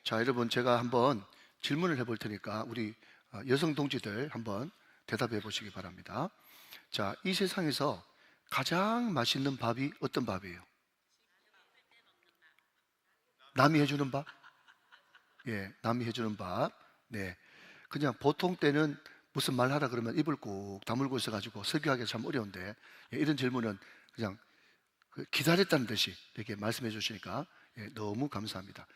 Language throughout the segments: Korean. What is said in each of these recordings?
자, 여러분 제가 한번 질문을 해볼 테니까 우리 여성 동지들 한번 대답해 보시기 바랍니다. 자, 이 세상에서 가장 맛있는 밥이 어떤 밥이에요? 남이 해주는 밥? 예, 남이 해주는 밥. 네, 그냥 보통 때는 무슨 말 하라 그러면 입을 꾹 다물고 있어가지고 설교하기가 참 어려운데, 예, 이런 질문은 그냥 기다렸다는 듯이 이렇게 말씀해 주시니까 너무 감사합니다.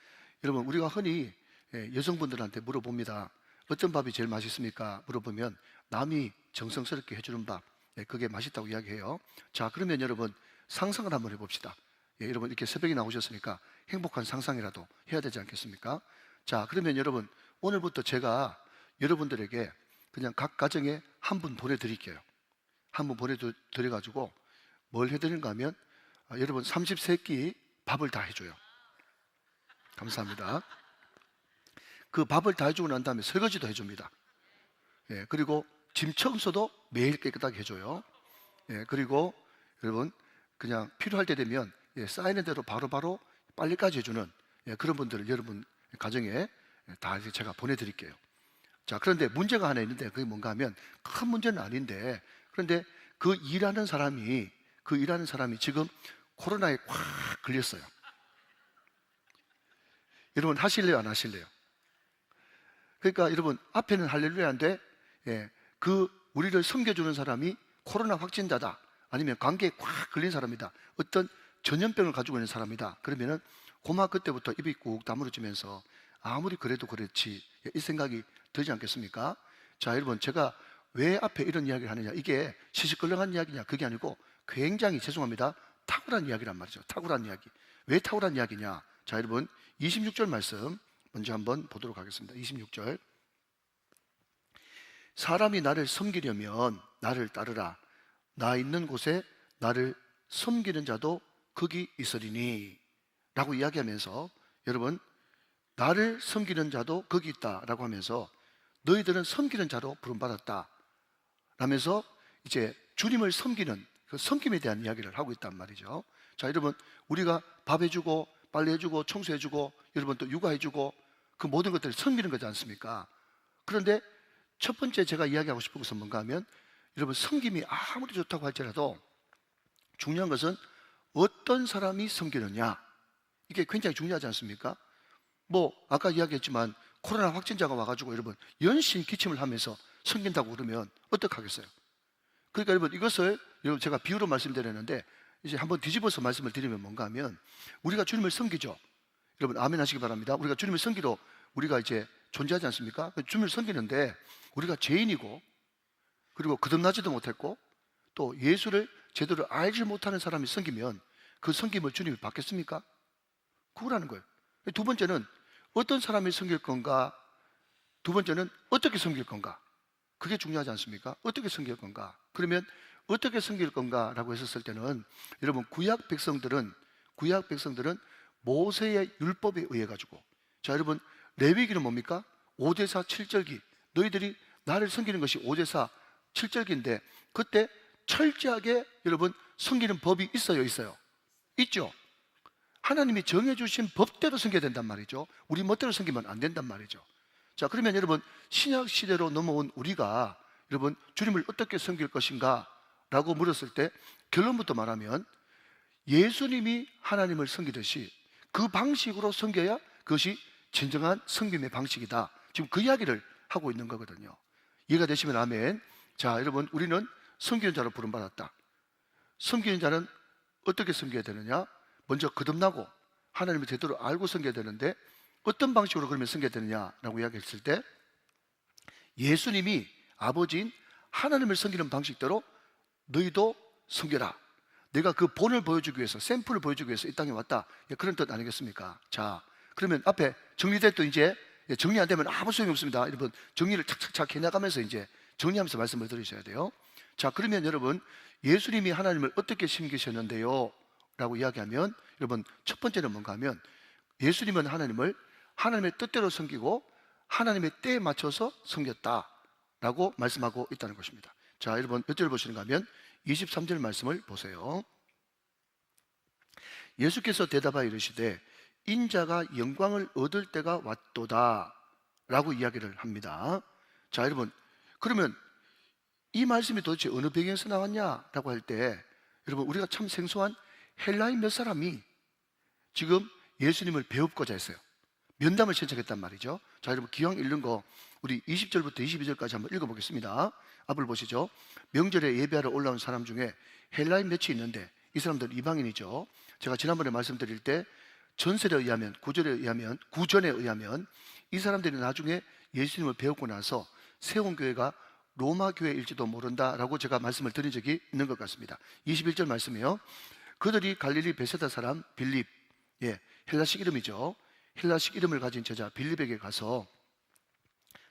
여러분, 우리가 흔히 여성분들한테 물어봅니다. 어떤 밥이 제일 맛있습니까? 물어보면 남이 정성스럽게 해주는 밥, 그게 맛있다고 이야기해요. 자, 그러면 여러분 상상을 한번 해봅시다. 여러분 이렇게 새벽에 나오셨으니까 행복한 상상이라도 해야 되지 않겠습니까? 자, 그러면 여러분 오늘부터 제가 여러분들에게 그냥 각 가정에 한 분 보내드릴게요. 한 분 보내드려가지고 뭘 해드리는가 하면 여러분 30세끼 밥을 다 해줘요. 감사합니다. 그 밥을 다 해주고 난 다음에 설거지도 해줍니다. 예, 그리고 짐 청소도 매일 깨끗하게 해줘요. 예, 그리고 여러분 그냥 필요할 때 되면 쌓이는 대로 바로바로 빨리까지 해주는 그런 분들을 여러분 가정에 다 제가 보내드릴게요. 자, 그런데 문제가 하나 있는데 그게 뭔가 하면 큰 문제는 아닌데, 그런데 그 일하는 사람이 지금 코로나에 꽉 걸렸어요. 여러분 하실래요, 안 하실래요? 그러니까 여러분 앞에는 할렐루야인데 그 우리를 섬겨주는 사람이 코로나 확진자다, 아니면 감기에 꽉 걸린 사람이다, 어떤 전염병을 가지고 있는 사람이다, 그러면은 고마 그때부터 입이 꾹 다물어지면서 아무리 그래도 그렇지 이 생각이 들지 않겠습니까? 자, 여러분 제가 왜 앞에 이런 이야기를 하느냐, 이게 시시껄렁한 이야기냐, 그게 아니고 굉장히 죄송합니다, 탁월한 이야기란 말이죠. 탁월한 이야기. 왜 탁월한 이야기냐? 자, 여러분 26절 말씀 먼저 한번 보도록 하겠습니다. 26절. 사람이 나를 섬기려면 나를 따르라. 나 있는 곳에 나를 섬기는 자도 거기 있으리니 라고 이야기하면서, 여러분 나를 섬기는 자도 거기 있다 라고 하면서 너희들은 섬기는 자로 부름받았다 라면서 이제 주님을 섬기는 그 섬김에 대한 이야기를 하고 있단 말이죠. 자, 여러분 우리가 밥 해주고 빨래 해주고 청소해주고 여러분 또 육아해주고 그 모든 것들을 섬기는 거지 않습니까? 그런데 첫 번째 제가 이야기하고 싶은 것은 뭔가 하면, 여러분 섬김이 아무리 좋다고 할지라도 중요한 것은 어떤 사람이 섬기느냐, 이게 굉장히 중요하지 않습니까? 뭐 아까 이야기했지만 코로나 확진자가 와가지고 여러분 연신 기침을 하면서 섬긴다고 그러면 어떡하겠어요? 그러니까 여러분 이것을 여러분 제가 비유로 말씀드렸는데 이제 한번 뒤집어서 말씀을 드리면 뭔가 하면, 우리가 주님을 섬기죠. 여러분 아멘 하시기 바랍니다. 우리가 주님을 섬기러 우리가 이제 존재하지 않습니까? 주님을 섬기는데 우리가 죄인이고 그리고 거듭나지도 못했고 또 예수를 제대로 알지 못하는 사람이 섬기면 그 섬김을 주님이 받겠습니까? 그거라는 거예요. 두 번째는 어떤 사람이 섬길 건가, 두 번째는 어떻게 섬길 건가, 그게 중요하지 않습니까? 어떻게 섬길 건가. 그러면 어떻게 섬길 건가라고 했었을 때는 여러분 구약 백성들은 모세의 율법에 의해 가지고, 자 여러분 레위기는 뭡니까? 5제사 7절기, 너희들이 나를 섬기는 것이 5제사 7절기인데 그때 철저하게 여러분 섬기는 법이 있어요, 있어요? 있죠. 하나님이 정해주신 법대로 섬겨야 된단 말이죠. 우리 멋대로 섬기면 안 된단 말이죠. 자, 그러면 여러분 신약 시대로 넘어온 우리가 여러분 주님을 어떻게 섬길 것인가 라고 물었을 때 결론부터 말하면 예수님이 하나님을 섬기듯이 그 방식으로 섬겨야 그것이 진정한 섬김의 방식이다, 지금 그 이야기를 하고 있는 거거든요. 이해가 되시면 아멘. 자, 여러분 우리는 섬기는 자로 부름받았다. 섬기는 자는 어떻게 섬겨야 되느냐? 먼저 거듭나고 하나님을 제대로 알고 섬겨야 되는데 어떤 방식으로 그러면 섬겨야 되느냐라고 이야기했을 때 예수님이 아버지인 하나님을 섬기는 방식대로 너희도 섬겨라, 내가 그 본을 보여주기 위해서, 샘플을 보여주기 위해서 이 땅에 왔다, 그런 뜻 아니겠습니까? 자, 그러면 앞에 정리됐도 이제 정리 안 되면 아무 소용이 없습니다. 여러분 정리를 착착착 해나가면서 이제 정리하면서 말씀을 들으셔야 돼요. 자, 그러면 여러분 예수님이 하나님을 어떻게 섬기셨는데요? 라고 이야기하면 여러분 첫 번째는 뭔가 하면 예수님은 하나님을 하나님의 뜻대로 섬기고 하나님의 때에 맞춰서 섬겼다 라고 말씀하고 있다는 것입니다. 자, 여러분 몇 절 보시는가 하면 23절 말씀을 보세요. 예수께서 대답하여 이르시되 인자가 영광을 얻을 때가 왔도다 라고 이야기를 합니다. 자, 여러분, 그러면 이 말씀이 도대체 어느 배경에서 나왔냐라고 할 때, 여러분, 우리가 참 생소한 헬라인 몇 사람이 지금 예수님을 배웁고자 했어요. 면담을 신청했단 말이죠. 자, 여러분, 기왕 읽는 거 우리 20절부터 22절까지 한번 읽어보겠습니다. 앞을 보시죠. 명절에 예배하러 올라온 사람 중에 헬라인 몇이 있는데 이 사람들은 이방인이죠. 제가 지난번에 말씀드릴 때 전설에 의하면, 구전에 의하면 이 사람들이 나중에 예수님을 배우고 나서 세운 교회가 로마 교회일지도 모른다라고 제가 말씀을 드린 적이 있는 것 같습니다. 21절 말씀이요. 그들이 갈릴리 베세다 사람 빌립, 헬라식 이름이죠. 헬라식 이름을 가진 제자 빌립에게 가서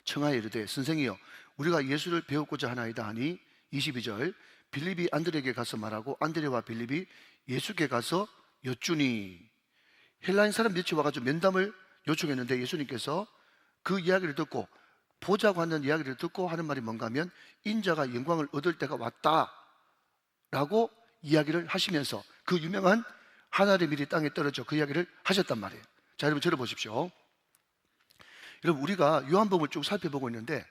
청하여 이르되 선생이여 우리가 예수를 배우고자 하나이다 하니 22절 빌립이 안드레에게 가서 말하고 안드레와 빌립이 예수께 가서 여쭈니 헬라인 사람 몇이 와가지고 면담을 요청했는데 예수님께서 그 이야기를 듣고 보자고 하는 이야기를 듣고 하는 말이 뭔가 하면 인자가 영광을 얻을 때가 왔다 라고 이야기를 하시면서 그 유명한 하늘의 밀이 땅에 떨어져 그 이야기를 하셨단 말이에요. 자, 여러분 들어보십시오. 여러분, 우리가 요한복음을 쭉 살펴보고 있는데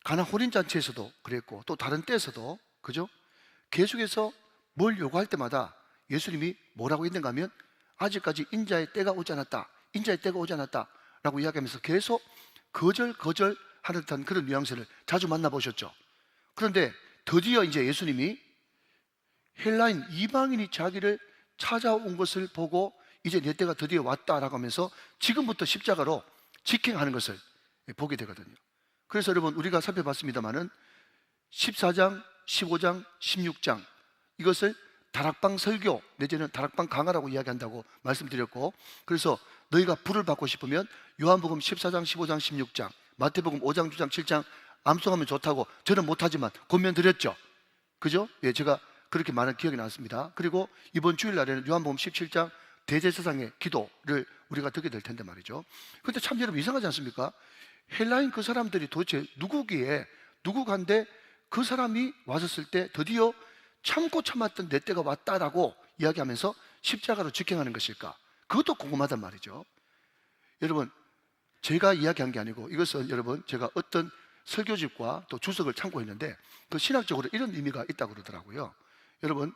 가나 혼인잔치에서도 그랬고 또 다른 때에서도, 그죠? 계속해서 뭘 요구할 때마다 예수님이 뭐라고 했는가 하면 아직까지 인자의 때가 오지 않았다, 인자의 때가 오지 않았다 라고 이야기하면서 계속 거절하는 듯한 그런 뉘앙스를 자주 만나보셨죠. 그런데 드디어 이제 예수님이 헬라인 이방인이 자기를 찾아온 것을 보고 이제 내 때가 드디어 왔다라고 하면서 지금부터 십자가로 직행하는 것을 보게 되거든요. 그래서 여러분, 우리가 살펴봤습니다마는 14장, 15장, 16장 이것을 다락방 설교 내지는 다락방 강화라고 이야기한다고 말씀드렸고, 그래서 너희가 불을 받고 싶으면 요한복음 14장, 15장, 16장, 마태복음 5장, 6장, 7장 암송하면 좋다고 저는 못하지만 권면드렸죠. 그죠? 예, 제가 그렇게 말한 기억이 났습니다. 그리고 이번 주일날에는 요한복음 17장 대제사장의 기도를 우리가 듣게 될 텐데 말이죠. 근데 참 여러분 이상하지 않습니까? 헬라인 그 사람들이 도대체 누구간데 그 사람이 왔었을 때 드디어 참고 참았던 내 때가 왔다라고 이야기하면서 십자가로 직행하는 것일까? 그것도 궁금하단 말이죠. 여러분, 제가 이야기한 게 아니고 이것은 여러분 제가 어떤 설교집과 또 주석을 참고했는데 그 신학적으로 이런 의미가 있다고 그러더라고요. 여러분,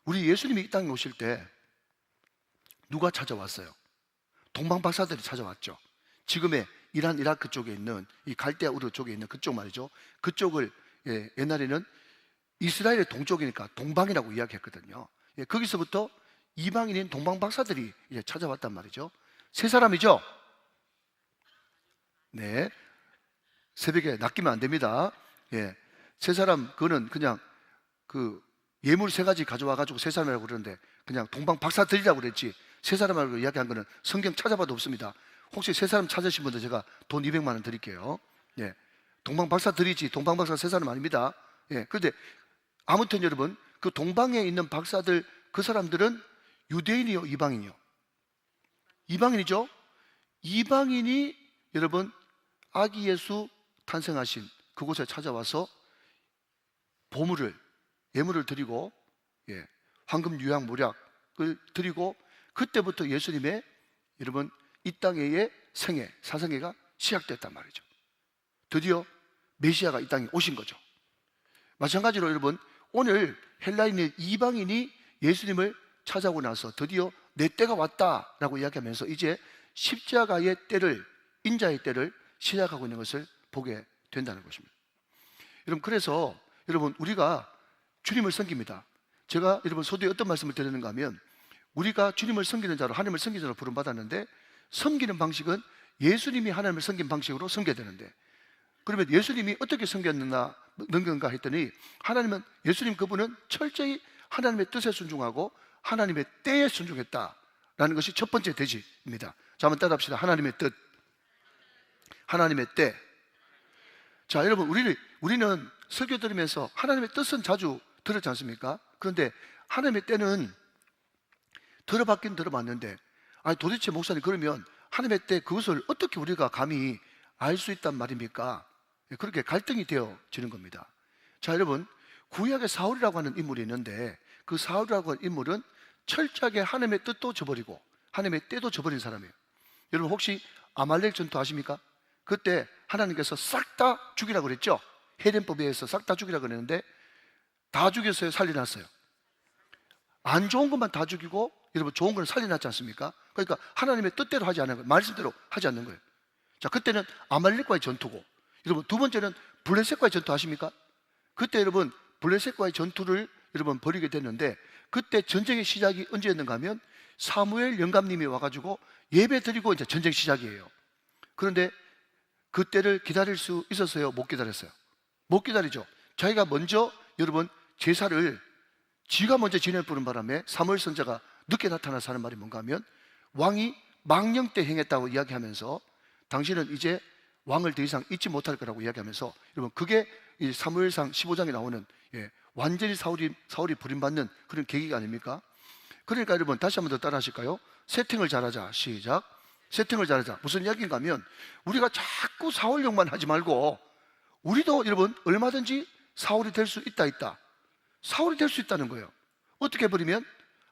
우리 예수님이 이 땅에 오실 때 누가 찾아왔어요? 동방박사들이 찾아왔죠. 지금의 이란 이라크 쪽에 있는 이 갈대아 우르 쪽에 있는 그쪽 말이죠. 그쪽을 옛날에는 이스라엘의 동쪽이니까 동방이라고 이야기했거든요. 거기서부터 이방인인 동방박사들이 이제 찾아왔단 말이죠. 세 사람이죠? 네. 새벽에 낚이면 안 됩니다. 세 사람, 그거는 그냥 그 예물 세 가지 가져와가지고 세 사람이라고 그러는데 그냥 동방박사들이라고 그랬지 세 사람이라고 이야기한 거는 성경 찾아봐도 없습니다. 혹시 세 사람 찾으신 분들 제가 돈 200만 원 드릴게요. 동방박사들이지 동방박사 세 사람 아닙니다. 그런데 아무튼 여러분, 그 동방에 있는 박사들 그 사람들은 유대인이요, 이방인이요? 이방인이죠. 이방인이 여러분 아기 예수 탄생하신 그곳에 찾아와서 예물을 드리고 황금 유향 모략을 드리고 그때부터 예수님의 여러분 이 땅의 사생애가 시작됐단 말이죠. 드디어 메시아가 이 땅에 오신 거죠. 마찬가지로 여러분, 오늘 헬라인의 이방인이 예수님을 찾아오고 나서 드디어 내 때가 왔다라고 이야기하면서 이제 십자가의 때를, 인자의 때를 시작하고 있는 것을 보게 된다는 것입니다. 여러분, 그래서 여러분 우리가 주님을 섬깁니다. 제가 여러분 소두에 어떤 말씀을 드리는가 하면 우리가 주님을 섬기는 자로, 하나님을 섬기는 자로 부름받았는데 섬기는 방식은 예수님이 하나님을 섬긴 방식으로 섬겨야 되는데, 그러면 예수님이 어떻게 섬겼는가 했더니 하나님은, 예수님 그분은 철저히 하나님의 뜻에 순종하고 하나님의 때에 순종했다라는 것이 첫 번째 대지입니다. 자, 한번 따라합시다. 하나님의 뜻, 하나님의 때. 자, 여러분, 우리는 설교 들으면서 하나님의 뜻은 자주 들었지 않습니까? 그런데 하나님의 때는 들어봤긴 들어봤는데, 아니 도대체 목사님, 그러면 하나님의 때 그것을 어떻게 우리가 감히 알 수 있단 말입니까? 그렇게 갈등이 되어지는 겁니다. 자, 여러분, 구약의 사울이라고 하는 인물이 있는데 그 사울이라고 하는 인물은 철저하게 하나님의 뜻도 저버리고 하나님의 때도 저버린 사람이에요. 여러분 혹시 아말렉 전투 아십니까? 그때 하나님께서 싹 다 죽이라고 그랬죠? 헤덴법에 의해서 싹 다 죽이라고 그랬는데 다 죽였어요? 살려놨어요? 안 좋은 것만 다 죽이고 여러분 좋은 걸 살려놨지 않습니까? 그러니까 하나님의 뜻대로 하지 않는 거예요. 말씀대로 하지 않는 거예요. 자, 그때는 아말렉과의 전투고, 여러분 두 번째는 블레셋과의 전투 아십니까? 그때 여러분 블레셋과의 전투를 여러분 벌이게 됐는데, 그때 전쟁의 시작이 언제였는가 하면 사무엘 영감님이 와가지고 예배 드리고 이제 전쟁 시작이에요. 그런데 그때를 기다릴 수 있었어요? 못 기다렸어요? 못 기다리죠. 자기가 먼저 여러분 제사를 지가 먼저 지낼 뿌는 바람에 사무엘 선지자가 늦게 나타나서 하는 말이 뭔가 하면, 왕이 망령 때 행했다고 이야기하면서 당신은 이제 왕을 더 이상 잊지 못할 거라고 이야기하면서, 여러분 그게 이 사무엘상 15장에 나오는 완전히 사울이 부림받는 그런 계기가 아닙니까? 그러니까 여러분 다시 한번 더 따라 하실까요? 세팅을 잘하자. 시작. 세팅을 잘하자. 무슨 이야기인가 하면, 우리가 자꾸 사울용만 하지 말고 우리도 여러분 얼마든지 사울이 될 수 있다. 사울이 될 수 있다는 거예요. 어떻게 해버리면,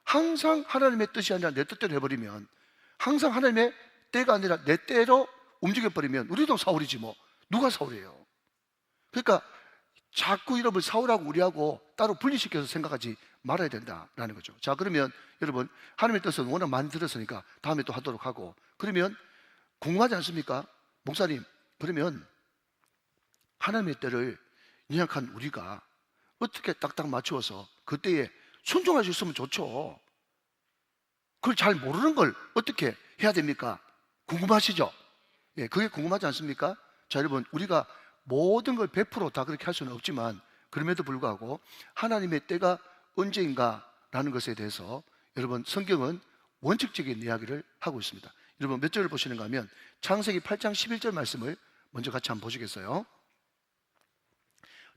항상 하나님의 뜻이 아니라 내 뜻대로 해버리면, 항상 하나님의 때가 아니라 내 때로 움직여버리면 우리도 사울이지 뭐. 누가 사울이에요? 그러니까 자꾸 여러분 사울하고 우리하고 따로 분리시켜서 생각하지 말아야 된다라는 거죠. 자, 그러면 여러분 하나님의 뜻은 워낙 많이 들었으니까 다음에 또 하도록 하고, 그러면 궁금하지 않습니까? 목사님, 그러면 하나님의 때를 연약한 우리가 어떻게 딱딱 맞추어서 그때에 순종할 수 있으면 좋죠. 그걸 잘 모르는 걸 어떻게 해야 됩니까? 궁금하시죠? 예, 그게 궁금하지 않습니까? 자, 여러분 우리가 모든 걸 100%다 그렇게 할 수는 없지만, 그럼에도 불구하고 하나님의 때가 언제인가라는 것에 대해서 여러분 성경은 원칙적인 이야기를 하고 있습니다. 여러분 몇 절을 보시는가 하면 창세기 8장 11절 말씀을 먼저 같이 한번 보시겠어요?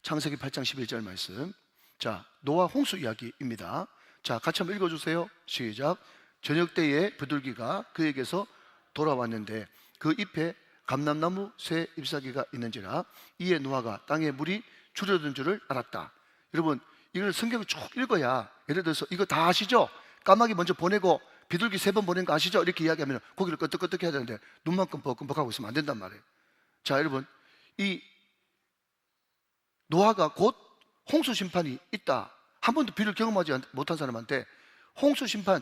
창세기 8장 11절 말씀. 자, 노아 홍수 이야기입니다. 자, 같이 한번 읽어주세요. 시작. 저녁 때에 비둘기가 그에게서 돌아왔는데 그 잎에 감람나무 새 잎사귀가 있는지라 이에 노아가 땅에 물이 줄어든 줄을 알았다. 여러분 이걸 성경을 쭉 읽어야, 예를 들어서 이거 다 아시죠? 까마귀 먼저 보내고 비둘기 3번 보낸 거 아시죠? 이렇게 이야기하면 고기를 끄덕끄덕 해야 되는데 눈만 끔뻑끔뻑하고 있으면 안 된단 말이에요. 자, 여러분 이 노아가 곧 홍수 심판이 있다. 한 번도 비를 경험하지 못한 사람한테 홍수 심판,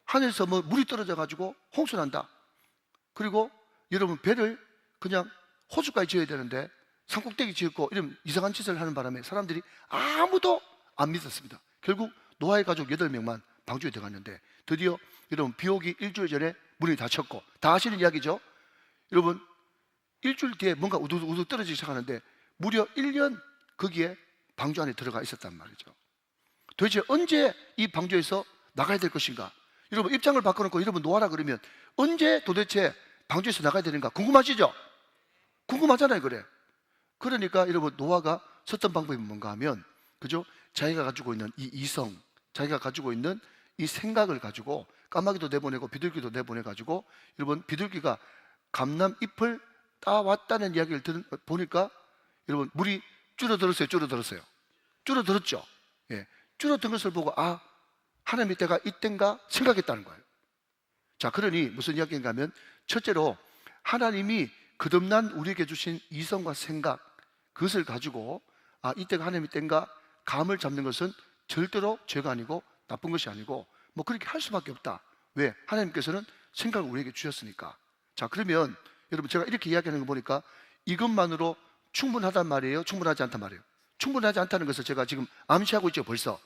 하늘에서 뭐 물이 떨어져 가지고 홍수 난다. 그리고 여러분 배를 그냥 호수까지 지어야 되는데 산꼭대기 지었고 이런 이상한 짓을 하는 바람에 사람들이 아무도 안 믿었습니다. 결국 노아의 가족 8명만 방주에 들어갔는데, 드디어 여러분 비오기 일주일 전에 문이 닫혔고, 다 아시는 이야기죠? 여러분 일주일 뒤에 뭔가 우두우두 떨어지기 시작하는데 무려 1년 거기에 방주 안에 들어가 있었단 말이죠. 도대체 언제 이 방주에서 나가야 될 것인가? 여러분 입장을 바꿔놓고 여러분 노아라 그러면 언제 도대체 방주에서 나가야 되는가 궁금하시죠? 궁금하잖아요. 그래. 그러니까 여러분 노아가 썼던 방법이 뭔가 하면, 그죠? 자기가 가지고 있는 이 이성, 자기가 가지고 있는 이 생각을 가지고 까마귀도 내보내고 비둘기도 내보내가지고, 여러분 비둘기가 감람 잎을 따왔다는 이야기를 보니까 여러분 물이 줄어들었어요? 줄어들었어요? 줄어들었죠. 예, 줄어든 것을 보고 아, 하나님의 때가 이땐가 생각했다는 거예요. 자, 그러니 무슨 이야기인가 하면, 첫째로 하나님이 거듭난 우리에게 주신 이성과 생각, 그것을 가지고 아, 이때가 하나님의 때인가 감을 잡는 것은 절대로 죄가 아니고 나쁜 것이 아니고 뭐 그렇게 할 수밖에 없다. 왜? 하나님께서는 생각을 우리에게 주셨으니까. 자, 그러면 여러분 제가 이렇게 이야기하는 거 보니까 이것만으로 충분하단 말이에요? 충분하지 않단 말이에요? 충분하지 않다는 것을 제가 지금 암시하고 있죠. 벌써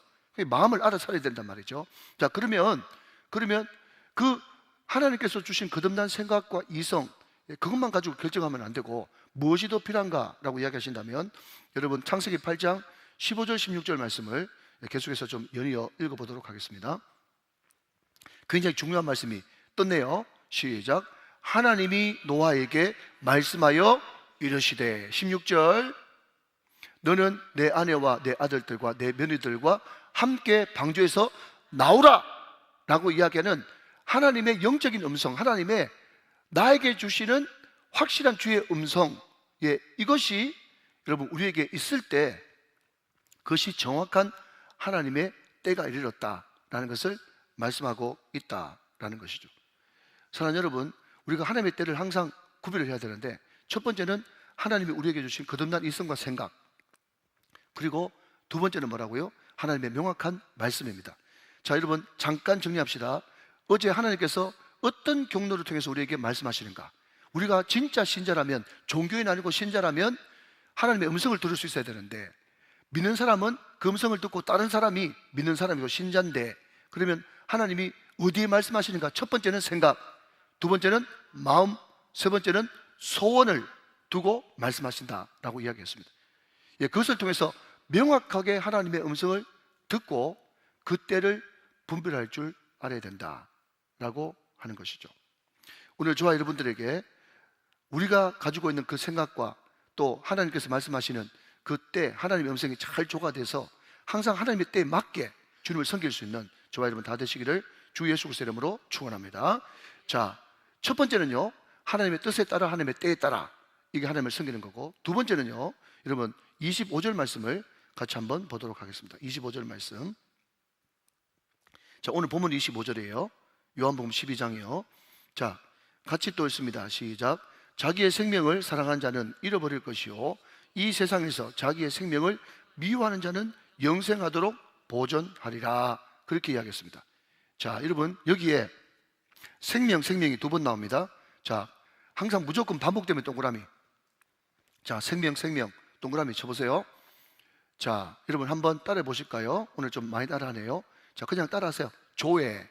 마음을 알아차려야 된단 말이죠. 자, 그러면 그 하나님께서 주신 거듭난 생각과 이성, 그것만 가지고 결정하면 안 되고 무엇이 더 필요한가라고 이야기하신다면, 여러분 창세기 8장 15절 16절 말씀을 계속해서 좀 연이어 읽어보도록 하겠습니다. 굉장히 중요한 말씀이 떴네요. 시작. 하나님이 노아에게 말씀하여 이르시되, 16절, 너는 내 아내와 내 아들들과 내 며느리들과 함께 방주에서 나오라 라고 이야기하는 하나님의 영적인 음성, 하나님의 나에게 주시는 확실한 주의 음성, 이것이 여러분 우리에게 있을 때 그것이 정확한 하나님의 때가 이르렀다라는 것을 말씀하고 있다라는 라는 것이죠. 사랑하는 여러분, 우리가 하나님의 때를 항상 구별을 해야 되는데, 첫 번째는 하나님이 우리에게 주신 거듭난 이성과 생각, 그리고 두 번째는 뭐라고요? 하나님의 명확한 말씀입니다. 자, 여러분 잠깐 정리합시다. 어제 하나님께서 어떤 경로를 통해서 우리에게 말씀하시는가? 우리가 진짜 신자라면, 종교인 아니고 신자라면 하나님의 음성을 들을 수 있어야 되는데, 믿는 사람은 그 음성을 듣고 다른 사람이 믿는 사람이고 신자인데, 그러면 하나님이 어디에 말씀하시는가? 첫 번째는 생각, 두 번째는 마음, 세 번째는 소원을 두고 말씀하신다라고 이야기했습니다. 예, 그것을 통해서 명확하게 하나님의 음성을 듣고 그 때를 분별할 줄 알아야 된다라고 하는 것이죠. 오늘 저와 여러분들에게 우리가 가지고 있는 그 생각과 또 하나님께서 말씀하시는 그 때 하나님의 음성이 잘 조화돼서 항상 하나님의 때에 맞게 주님을 섬길 수 있는 저와 여러분 다 되시기를 주 예수 그리스도의 이름으로 축원합니다. 자, 첫 번째는요, 하나님의 뜻에 따라 하나님의 때에 따라 이게 하나님을 섬기는 거고, 두 번째는요, 여러분 25절 말씀을 같이 한번 보도록 하겠습니다. 25절 말씀. 자, 오늘 본문 25절이에요. 요한복음 12장이요. 자, 같이 또 읽습니다. 시작. 자기의 생명을 사랑한 자는 잃어버릴 것이요, 이 세상에서 자기의 생명을 미워하는 자는 영생하도록 보존하리라. 그렇게 이야기했습니다. 자, 여러분 여기에 생명이 두 번 나옵니다. 자, 항상 무조건 반복되면 동그라미. 자, 생명 동그라미 쳐보세요. 자, 여러분 한번 따라해 보실까요? 오늘 좀 많이 따라하네요. 자, 그냥 따라하세요. 조회.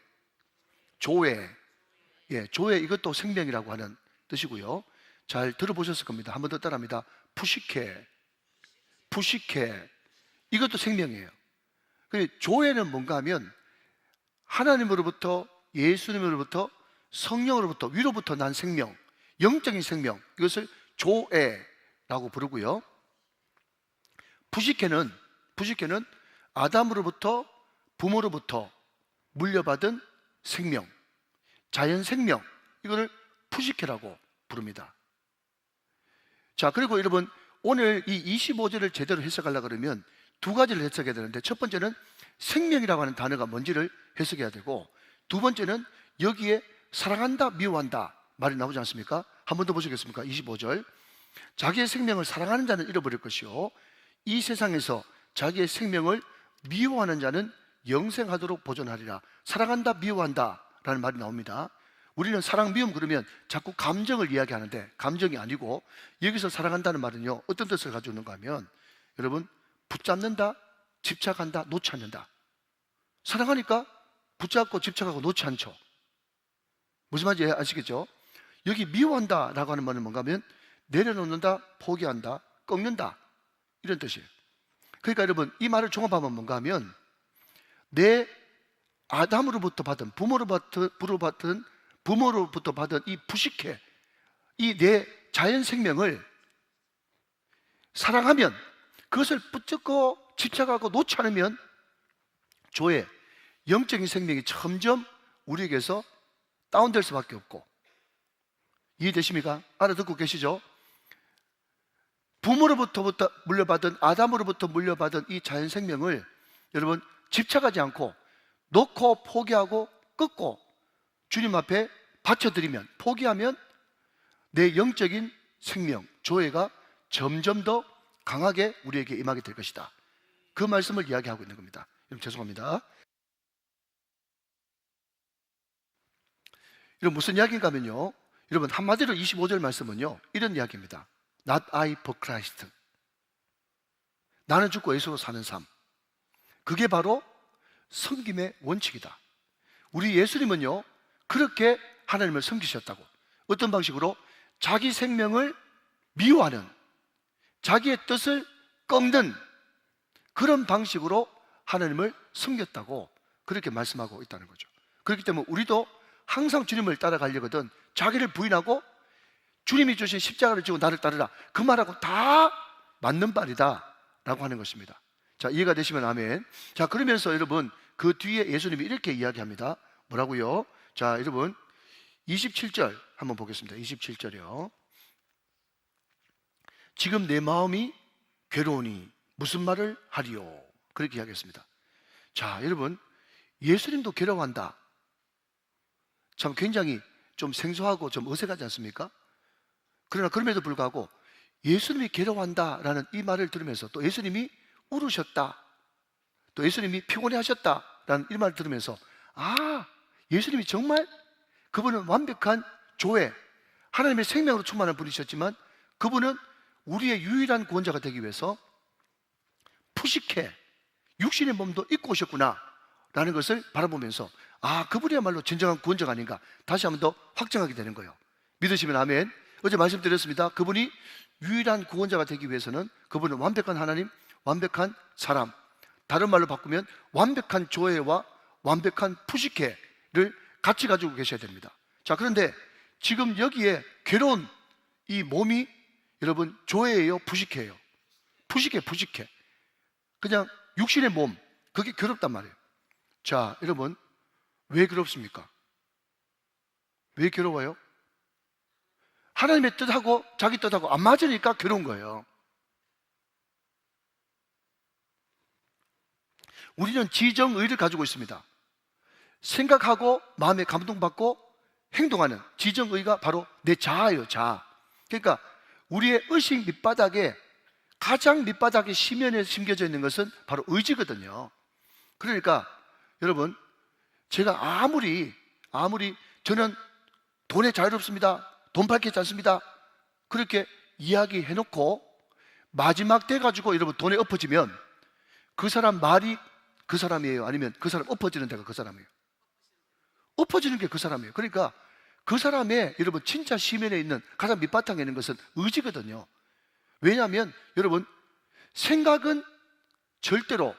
예, 조회, 이것도 생명이라고 하는 뜻이고요. 잘 들어보셨을 겁니다. 한 번 더 따라합니다. 푸시케. 이것도 생명이에요. 조회는 뭔가 하면 하나님으로부터, 예수님으로부터, 성령으로부터, 위로부터 난 생명, 영적인 생명, 이것을 조회라고 부르고요. 푸시케는 아담으로부터, 부모로부터 물려받은 생명, 자연 생명, 이거를 푸시케라고 부릅니다. 자, 그리고 여러분 오늘 이 25절을 제대로 해석하려고 그러면 두 가지를 해석해야 되는데, 첫 번째는 생명이라고 하는 단어가 뭔지를 해석해야 되고, 두 번째는 여기에 사랑한다, 미워한다 말이 나오지 않습니까? 한 번 더 보시겠습니까? 25절. 자기의 생명을 사랑하는 자는 잃어버릴 것이요, 이 세상에서 자기의 생명을 미워하는 자는 영생하도록 보존하리라. 사랑한다, 미워한다 라는 말이 나옵니다. 우리는 사랑, 미움 그러면 자꾸 감정을 이야기하는데, 감정이 아니고 여기서 사랑한다는 말은요, 어떤 뜻을 가지고 있는가 하면, 여러분 붙잡는다, 집착한다, 놓지 않는다. 사랑하니까 붙잡고 집착하고 놓지 않죠. 무슨 말인지 아시겠죠? 여기 미워한다 라고 하는 말은 뭔가 하면 내려놓는다, 포기한다, 꺾는다, 이런 뜻이에요. 그러니까 여러분 이 말을 종합하면 뭔가 하면, 내 아담으로부터 받은, 부모로부터 받은 이 푸시케, 이 내 자연 생명을 사랑하면, 그것을 붙잡고 집착하고 놓지 않으면 조의 영적인 생명이 점점 우리에게서 다운될 수밖에 없고, 이해되십니까? 알아듣고 계시죠? 부모로부터 물려받은, 아담으로부터 물려받은 이 자연 생명을 여러분 집착하지 않고 놓고 포기하고 끊고 주님 앞에 바쳐드리면, 포기하면 내 영적인 생명, 조회가 점점 더 강하게 우리에게 임하게 될 것이다. 그 말씀을 이야기하고 있는 겁니다. 여러분 죄송합니다. 여러분 무슨 이야기인가 하면요, 여러분 한마디로 25절 말씀은요 이런 이야기입니다. Not I but Christ. 나는 죽고 예수로 사는 삶. 그게 바로 섬김의 원칙이다. 우리 예수님은요 그렇게 하나님을 섬기셨다고. 어떤 방식으로? 자기 생명을 미워하는, 자기의 뜻을 꺾는 그런 방식으로 하나님을 섬겼다고 그렇게 말씀하고 있다는 거죠. 그렇기 때문에 우리도 항상 주님을 따라가려거든 자기를 부인하고 주님이 주신 십자가를 지고 나를 따르라, 그 말하고 다 맞는 말이다 라고 하는 것입니다. 자, 이해가 되시면 아멘. 자, 그러면서 여러분 그 뒤에 예수님이 이렇게 이야기합니다. 뭐라고요? 자, 여러분 27절 한번 보겠습니다. 27절이요. 지금 내 마음이 괴로우니 무슨 말을 하리요? 그렇게 이야기했습니다. 자, 여러분 예수님도 괴로워한다. 참 굉장히 좀 생소하고 좀 어색하지 않습니까? 그러나 그럼에도 불구하고 예수님이 괴로워한다라는 이 말을 들으면서 또 예수님이 울으셨다, 또 예수님이 피곤해 하셨다라는 이 말을 들으면서 아, 예수님이 정말 그분은 완벽한 조회, 하나님의 생명으로 충만한 분이셨지만 그분은 우리의 유일한 구원자가 되기 위해서 푸시케 육신의 몸도 입고 오셨구나 라는 것을 바라보면서 아, 그분이야말로 진정한 구원자가 아닌가 다시 한 번 더 확정하게 되는 거예요. 믿으시면 아멘. 어제 말씀드렸습니다. 그분이 유일한 구원자가 되기 위해서는 그분은 완벽한 하나님, 완벽한 사람, 다른 말로 바꾸면 완벽한 조회와 완벽한 푸시케를 같이 가지고 계셔야 됩니다. 자, 그런데 지금 여기에 괴로운 이 몸이 여러분 조회예요, 푸시케예요? 푸시케. 그냥 육신의 몸, 그게 괴롭단 말이에요. 자, 여러분 왜 괴롭습니까? 왜 괴로워요? 하나님의 뜻하고 자기 뜻하고 안 맞으니까 괴로운 거예요. 우리는 지정의를 가지고 있습니다. 생각하고 마음에 감동받고 행동하는 지정의가 바로 내 자아예요, 자아. 그러니까 우리의 의식 밑바닥에 가장 밑바닥에 심연에 심겨져 있는 것은 바로 의지거든요. 그러니까 여러분, 제가 아무리 저는 돈에 자유롭습니다, 돈 밝히지 않습니다, 그렇게 이야기해놓고 마지막 돼가지고 여러분 돈에 엎어지면 그 사람 말이 그 사람이에요? 아니면 그 사람 엎어지는 데가 그 사람이에요? 엎어지는 게 그 사람이에요. 그러니까 그 사람의 여러분 진짜 심연에 있는 가장 밑바탕에 있는 것은 의지거든요. 왜냐하면 여러분 생각은 절대로,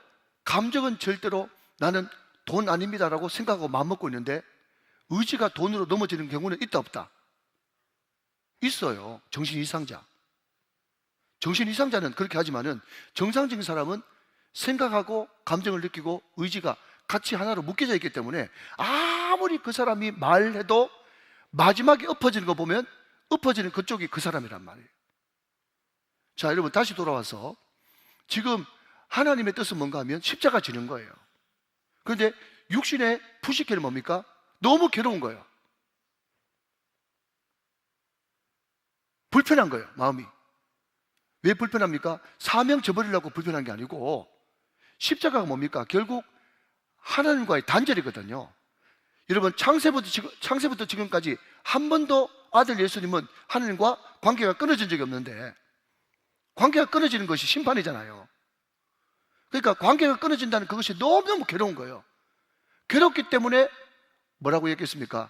감정은 절대로 나는 돈 아닙니다라고 생각하고 마음먹고 있는데 의지가 돈으로 넘어지는 경우는 있다 없다? 있어요. 정신 이상자. 정신 이상자는 그렇게 하지만은 정상적인 사람은 생각하고 감정을 느끼고 의지가 같이 하나로 묶여져 있기 때문에 아무리 그 사람이 말해도 마지막에 엎어지는 거 보면 엎어지는 그쪽이 그 사람이란 말이에요. 자, 여러분 다시 돌아와서 지금 하나님의 뜻은 뭔가 하면 십자가 지는 거예요. 그런데 육신의 푸시케는 뭡니까? 너무 괴로운 거예요. 불편한 거예요, 마음이. 왜 불편합니까? 사명 저버리려고 불편한 게 아니고 십자가가 뭡니까? 결국 하나님과의 단절이거든요. 여러분 창세부터 지금까지 한 번도 아들 예수님은 하나님과 관계가 끊어진 적이 없는데 관계가 끊어지는 것이 심판이잖아요. 그러니까 관계가 끊어진다는 그것이 너무너무 괴로운 거예요. 괴롭기 때문에 뭐라고 얘기했습니까?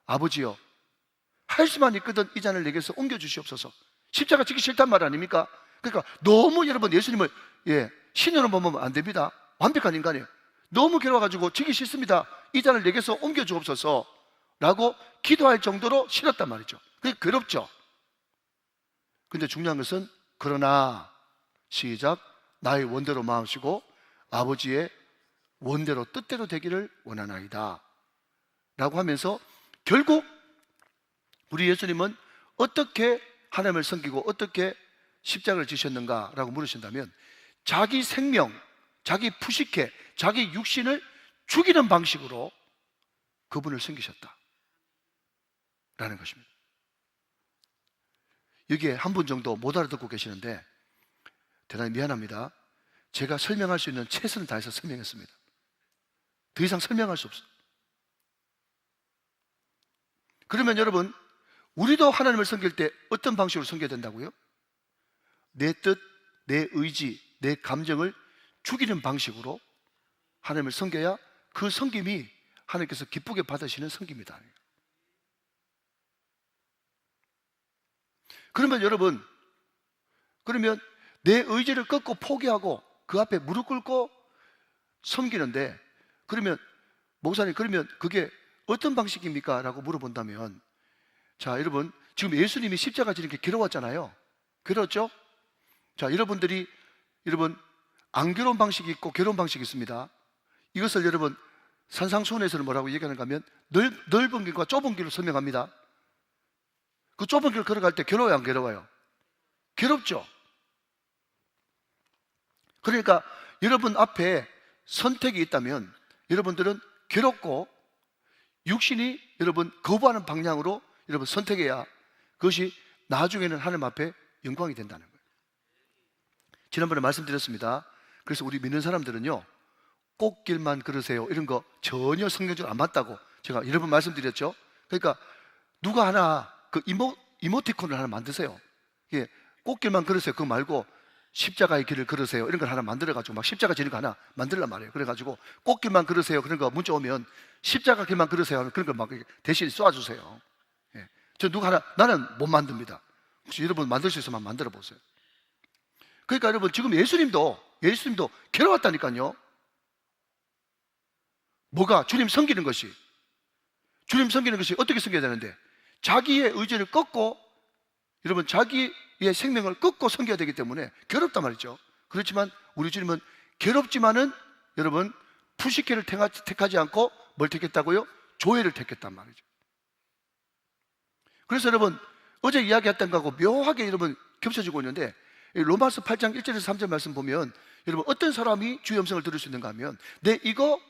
아버지요, 할 수만 있거든 이 잔을 내게서 옮겨주시옵소서. 십자가 지기 싫단 말 아닙니까? 그러니까 너무 여러분 예수님을 신으로 보면 안 됩니다. 완벽한 인간이에요. 너무 괴로워가지고 지기 싫습니다, 이 잔을 내게서 옮겨주옵소서 라고 기도할 정도로 싫었단 말이죠. 그게 괴롭죠. 근데 중요한 것은 그러나 시작, 나의 원대로 마음시고 아버지의 원대로 뜻대로 되기를 원하나이다 라고 하면서 결국 우리 예수님은 어떻게 하나님을 섬기고 어떻게 십자가를 지셨는가 라고 물으신다면 자기 생명, 자기 푸시케, 자기 육신을 죽이는 방식으로 그분을 섬기셨다 라는 것입니다. 여기에 한 분 정도 못 알아듣고 계시는데 대단히 미안합니다. 제가 설명할 수 있는 최선을 다해서 설명했습니다. 더 이상 설명할 수 없어요. 그러면 여러분 우리도 하나님을 섬길 때 어떤 방식으로 섬겨야 된다고요? 내 뜻, 내 의지, 내 감정을 죽이는 방식으로 하나님을 섬겨야 그 섬김이 하나님께서 기쁘게 받으시는 섬김이다. 그러면 여러분, 그러면 내 의지를 꺾고 포기하고 그 앞에 무릎 꿇고 섬기는데, 그러면 목사님 그러면 그게 어떤 방식입니까? 라고 물어본다면, 자 여러분, 지금 예수님이 십자가 지는 게 괴로웠잖아요. 괴로웠죠? 자, 여러분들이 여러분 안 괴로운 방식이 있고 괴로운 방식이 있습니다. 이것을 여러분 산상수훈에서는 뭐라고 얘기하는가 하면 넓은 길과 좁은 길로 설명합니다. 그 좁은 길을 걸어갈 때 괴로워요, 안 괴로워요? 괴롭죠. 그러니까 여러분 앞에 선택이 있다면 여러분들은 괴롭고 육신이 여러분 거부하는 방향으로 여러분 선택해야 그것이 나중에는 하나님 앞에 영광이 된다는 거예요. 지난번에 말씀드렸습니다. 그래서 우리 믿는 사람들은요, 꽃길만 걸으세요 이런 거 전혀 성경적으로 안 맞다고 제가 여러 번 말씀드렸죠. 그러니까 누가 하나 그 이모티콘을 하나 만드세요. 예, 꽃길만 걸으세요 그거 말고 십자가의 길을 걸으세요 이런 걸 하나 만들어가지고 막 십자가 지는 거 하나 만들란 말이에요. 그래가지고 꽃길만 걸으세요 그런 거 문자 오면 십자가 길만 걸으세요 하면 그런 걸 막 대신 쏴주세요. 예. 저 누가 하나, 나는 못 만듭니다. 혹시 여러분 만들 수 있으면 만들어 보세요. 그러니까 여러분 지금 예수님도 괴로웠다니까요. 뭐가? 주님 섬기는 것이 어떻게 섬겨야 되는데 자기의 의지를 꺾고 여러분 자기의 생명을 꺾고 섬겨야 되기 때문에 괴롭단 말이죠. 그렇지만 우리 주님은 괴롭지만은 여러분 푸시케를 택하지 않고 뭘 택했다고요? 조회를 택했단 말이죠. 그래서 여러분 어제 이야기했던 거하고 묘하게 여러분 겹쳐지고 있는데 로마서 8장 1절에서 3절 말씀 보면 여러분 어떤 사람이 주의 음성을 들을 수 있는가 하면 내 이거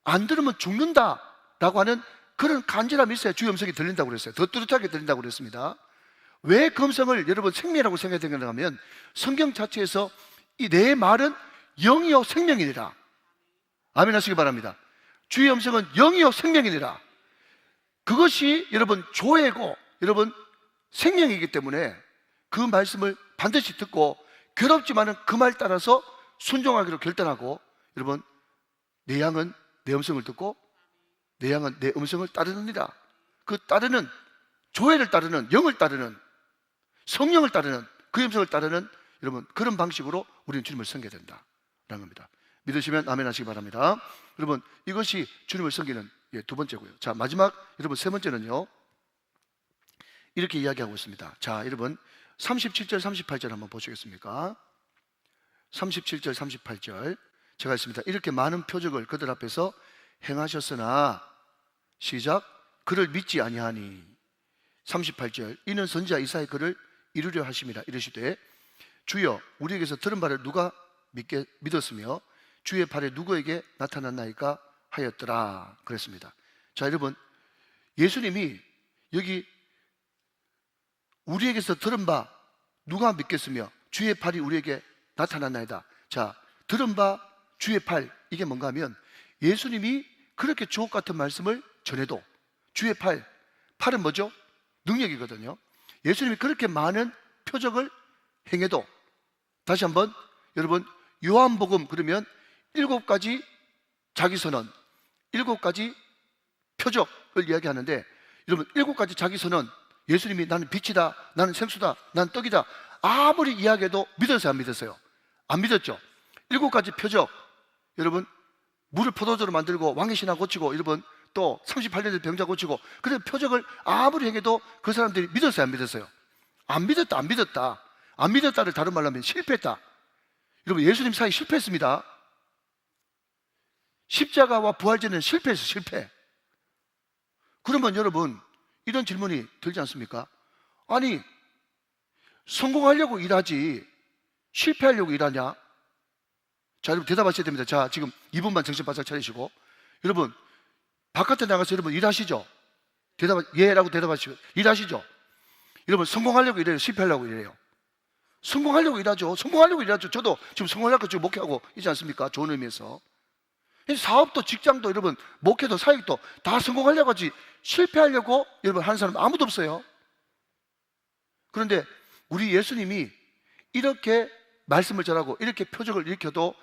안 들으면 죽는다라고 하는 그런 간절함이 있어야 주의 음성이 들린다고 그랬어요. 더 뚜렷하게 들린다고 그랬습니다. 왜 그 음성을 여러분 생명이라고 생각해야 되는가 하면 성경 자체에서 이 내 말은 영이요 생명이니라. 아멘 하시기 바랍니다. 주의 음성은 영이요 생명이니라. 그것이 여러분 조회고 여러분 생명이기 때문에 그 말씀을 반드시 듣고 괴롭지만은 그 말 따라서 순종하기로 결단하고 여러분 내 양은 내 음성을 듣고 내 양은 내 음성을 따르느니라. 그 따르는 조회를 따르는 영을 따르는 성령을 따르는 그 음성을 따르는 여러분 그런 방식으로 우리는 주님을 섬겨야 된다라는 겁니다. 믿으시면 아멘 하시기 바랍니다. 여러분 이것이 주님을 섬기는 두 번째고요. 자 마지막 여러분 세 번째는요 이렇게 이야기하고 있습니다. 자 여러분 37절 38절 한번 보시겠습니까? 37절 38절 제가 했습니다. 이렇게 많은 표적을 그들 앞에서 행하셨으나 시작 그를 믿지 아니하니 38절 이는 선지자 이사야 그를 이루려 하심이라 이르시되 주여 우리에게서 들은 바를 누가 믿었으며 주의 발에 누구에게 나타났나이까 하였더라 그랬습니다. 자 여러분 예수님이 여기 우리에게서 들은 바 누가 믿겠으며 주의 팔이 우리에게 나타났나이다. 자 들은 바 주의 팔 이게 뭔가 하면 예수님이 그렇게 주옥 같은 말씀을 전해도 주의 팔은 뭐죠? 능력이거든요. 예수님이 그렇게 많은 표적을 행해도 다시 한번 여러분 요한복음 그러면 7가지 자기선언 7가지 표적을 이야기하는데 여러분 7가지 자기선언 예수님이 나는 빛이다 나는 생수다 나는 떡이다 아무리 이야기해도 믿었어요 안 믿었어요? 안 믿었죠. 7가지 표적 여러분 물을 포도주로 만들고 왕의 신화 고치고 여러분 또 38년 된 병자 고치고 그런 표적을 아무리 행해도 그 사람들이 믿었어요 안 믿었어요? 안 믿었다 안 믿었다를 다른 말로 하면 실패했다. 여러분 예수님 사이 실패했습니다. 십자가와 부활전은 실패했어요 실패. 그러면 여러분 이런 질문이 들지 않습니까? 아니 성공하려고 일하지 실패하려고 일하냐? 자 여러분 대답하셔야 됩니다. 자 지금 2분만 정신 바짝 차리시고 여러분 바깥에 나가서 여러분 일하시죠? 예라고 대답하시고 일하시죠? 여러분 성공하려고 일해요? 실패하려고 일해요? 성공하려고 일하죠. 저도 지금 성공하려고 지금 목회하고 있지 않습니까? 좋은 의미에서 사업도 직장도 여러분 목회도 사역도 다 성공하려고 하지 실패하려고 여러분 하는 사람 아무도 없어요. 그런데 우리 예수님이 이렇게 말씀을 전하고 이렇게 표적을 일으켜도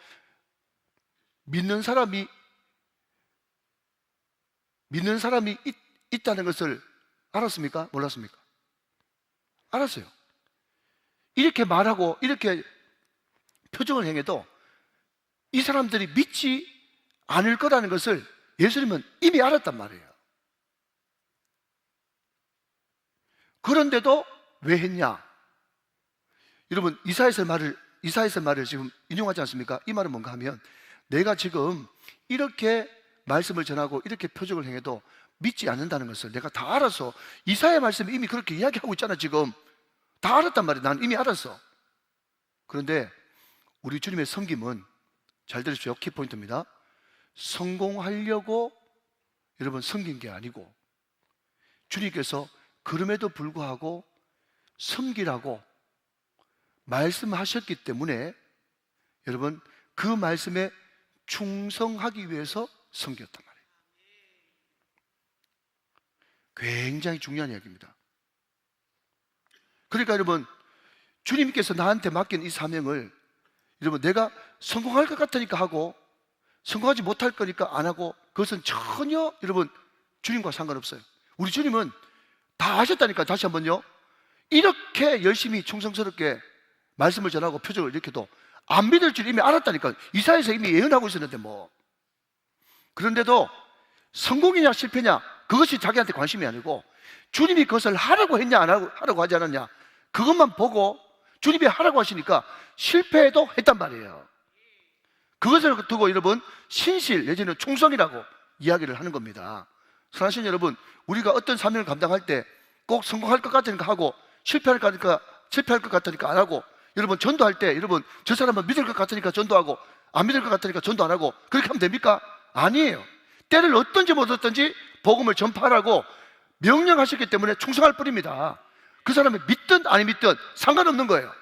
믿는 사람이 있다는 것을 알았습니까? 몰랐습니까? 알았어요. 이렇게 말하고 이렇게 표적을 행해도 이 사람들이 믿지 않을 거라는 것을 예수님은 이미 알았단 말이에요. 그런데도 왜 했냐? 여러분 이사야서 말을 지금 인용하지 않습니까? 이 말은 뭔가 하면 내가 지금 이렇게 말씀을 전하고 이렇게 표적을 행해도 믿지 않는다는 것을 내가 다 알아서 이사야 말씀이 이미 그렇게 이야기하고 있잖아. 지금 다 알았단 말이야. 난 이미 알았어. 그런데 우리 주님의 섬김은 잘 들으십시오. 키포인트입니다. 성공하려고 여러분 섬긴 게 아니고 주님께서 그럼에도 불구하고 섬기라고 말씀하셨기 때문에 여러분 그 말씀에 충성하기 위해서 섬겼단 말이에요. 굉장히 중요한 이야기입니다. 그러니까 여러분 주님께서 나한테 맡긴 이 사명을 여러분 내가 성공할 것 같으니까 하고 성공하지 못할 거니까 안 하고 그것은 전혀 여러분 주님과 상관없어요. 우리 주님은 다 아셨다니까. 다시 한번요, 이렇게 열심히 충성스럽게 말씀을 전하고 표적을 일으켜도 안 믿을 줄 이미 알았다니까. 이사야서 이미 예언하고 있었는데 뭐. 그런데도 성공이냐 실패냐 그것이 자기한테 관심이 아니고 주님이 그것을 하라고 했냐 안 하라고 하지 않았냐 그것만 보고 주님이 하라고 하시니까 실패해도 했단 말이에요. 그것을 두고 여러분 신실 내지는 충성이라고 이야기를 하는 겁니다. 사랑하시는 여러분, 우리가 어떤 사명을 감당할 때 꼭 성공할 것 같으니까 하고 실패할 것 같으니까 안 하고, 여러분 전도할 때 여러분 저 사람은 믿을 것 같으니까 전도하고 안 믿을 것 같으니까 전도 안 하고 그렇게 하면 됩니까? 아니에요. 때를 얻든지 못 얻든지 복음을 전파하라고 명령하셨기 때문에 충성할 뿐입니다. 그 사람이 믿든 아니 믿든 상관없는 거예요.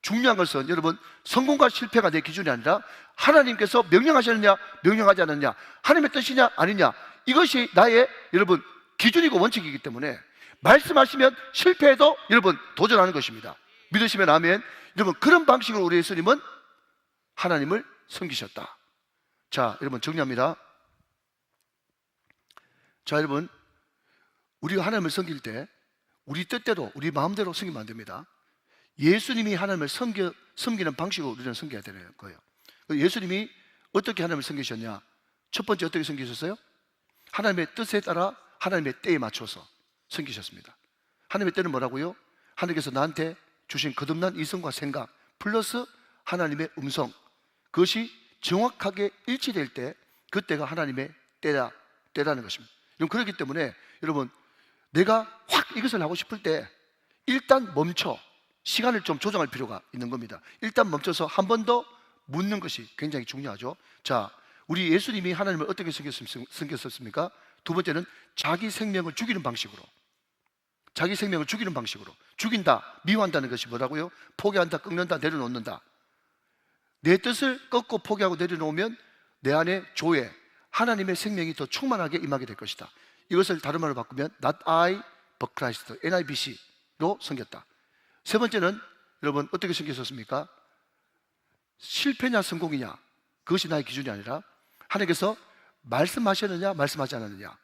중요한 것은 여러분 성공과 실패가 내 기준이 아니라 하나님께서 명령하셨느냐 명령하지 않았느냐, 하나님의 뜻이냐 아니냐, 이것이 나의 여러분 기준이고 원칙이기 때문에 말씀하시면 실패해도 여러분 도전하는 것입니다. 믿으시면 아멘. 여러분 그런 방식으로 우리 예수님은 하나님을 섬기셨다. 자 여러분 정리합니다. 자 여러분, 우리가 하나님을 섬길 때 우리 뜻대로 우리 마음대로 섬기면 안 됩니다. 예수님이 하나님을 섬기는 방식으로 우리는 섬겨야 되는 거예요. 예수님이 어떻게 하나님을 섬기셨냐? 첫 번째 어떻게 섬기셨어요? 하나님의 뜻에 따라 하나님의 때에 맞춰서 섬기셨습니다. 하나님의 때는 뭐라고요? 하나님께서 나한테 주신 거듭난 이성과 생각 플러스 하나님의 음성, 그것이 정확하게 일치될 때 그때가 하나님의 때라는 것입니다. 그렇기 때문에 여러분 내가 확 이것을 하고 싶을 때 일단 멈춰 시간을 좀 조정할 필요가 있는 겁니다. 일단 멈춰서 한 번 더 묻는 것이 굉장히 중요하죠. 자, 우리 예수님이 하나님을 어떻게 섬겼습니까? 두 번째는 자기 생명을 죽이는 방식으로. 자기 생명을 죽이는 방식으로. 죽인다, 미워한다는 것이 뭐라고요? 포기한다, 꺾는다, 내려놓는다. 내 뜻을 꺾고 포기하고 내려놓으면 내 안에 조회, 하나님의 생명이 더 충만하게 임하게 될 것이다. 이것을 다른 말로 바꾸면 Not I, but Christ, NIBC로 섬겼다. 세 번째는 여러분 어떻게 섬기셨습니까? 실패냐 성공이냐 그것이 나의 기준이 아니라 하나님께서 말씀하셨느냐 말씀하지 않았느냐,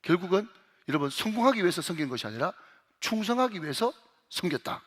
결국은 여러분 성공하기 위해서 섬긴 것이 아니라 충성하기 위해서 섬겼다.